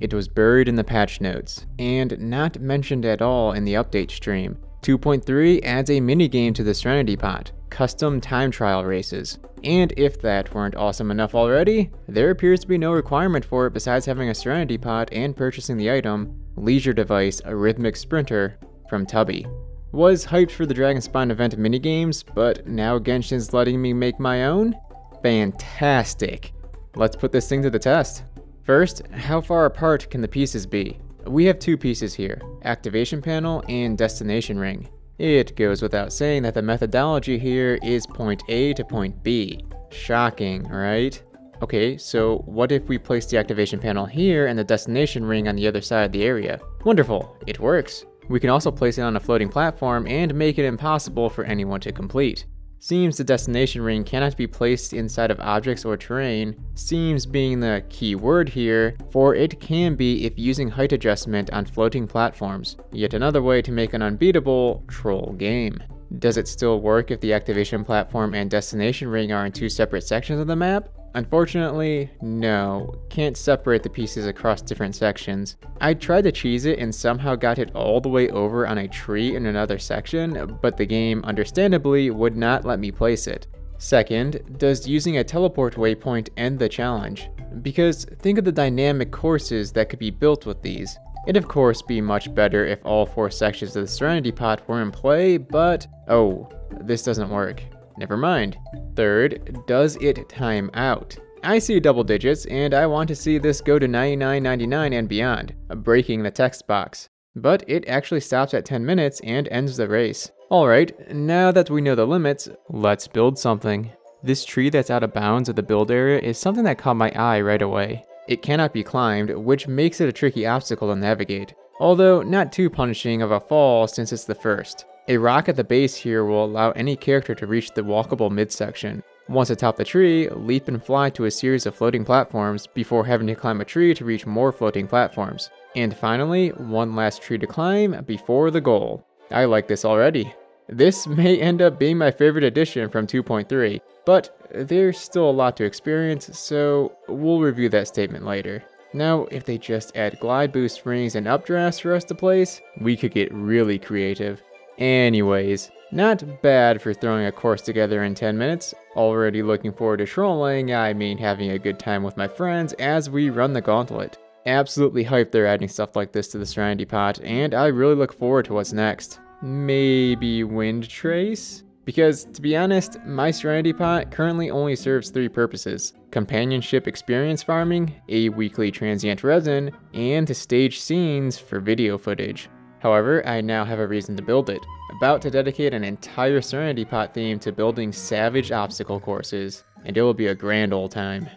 It was buried in the patch notes, and not mentioned at all in the update stream. 2.3 adds a minigame to the Serenity Pot, custom time trial races. And if that weren't awesome enough already, there appears to be no requirement for it besides having a Serenity Pot and purchasing the item, Leisure Device, a Rhythmic Sprinter, from Tubby. Was hyped for the Dragon Spawn event minigames, but now Genshin's letting me make my own? Fantastic! Let's put this thing to the test. First, how far apart can the pieces be? We have two pieces here, Activation Panel and Destination Ring. It goes without saying that the methodology here is point A to point B. Shocking, right? Okay, so what if we place the Activation Panel here and the Destination Ring on the other side of the area? Wonderful, it works. We can also place it on a floating platform and make it impossible for anyone to complete. Seems the Destination Ring cannot be placed inside of objects or terrain, seems being the key word here, for it can be if using height adjustment on floating platforms. Yet another way to make an unbeatable troll game. Does it still work if the Activation Platform and Destination Ring are in two separate sections of the map? Unfortunately, no. Can't separate the pieces across different sections. I tried to cheese it and somehow got it all the way over on a tree in another section, but the game, understandably, would not let me place it. Second, does using a teleport waypoint end the challenge? Because think of the dynamic courses that could be built with these. It'd of course be much better if all 4 sections of the Serenity Pot were in play, but oh, this doesn't work. Never mind. Third, does it time out? I see double digits and I want to see this go to 99.99 and beyond, breaking the text box. But it actually stops at 10 minutes and ends the race. Alright, now that we know the limits, let's build something. This tree that's out of bounds of the build area is something that caught my eye right away. It cannot be climbed, which makes it a tricky obstacle to navigate, although not too punishing of a fall since it's the first. A rock at the base here will allow any character to reach the walkable midsection. Once atop the tree, leap and fly to a series of floating platforms before having to climb a tree to reach more floating platforms. And finally, one last tree to climb before the goal. I like this already. This may end up being my favorite addition from 2.3, but there's still a lot to experience, so we'll review that statement later. Now, if they just add glide boost rings and updrafts for us to place, we could get really creative. Anyways, not bad for throwing a course together in 10 minutes. Already looking forward to trolling, I mean having a good time with my friends as we run the gauntlet. Absolutely hyped they're adding stuff like this to the Serenity Pot, and I really look forward to what's next. Maybe Wind Trace? Because, to be honest, my Serenity Pot currently only serves 3 purposes: companionship experience farming, a weekly transient resin, and to stage scenes for video footage. However, I now have a reason to build it. About to dedicate an entire Serenity Pot theme to building savage obstacle courses, and it will be a grand old time.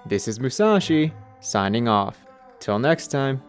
This is Musashi, signing off. Till next time.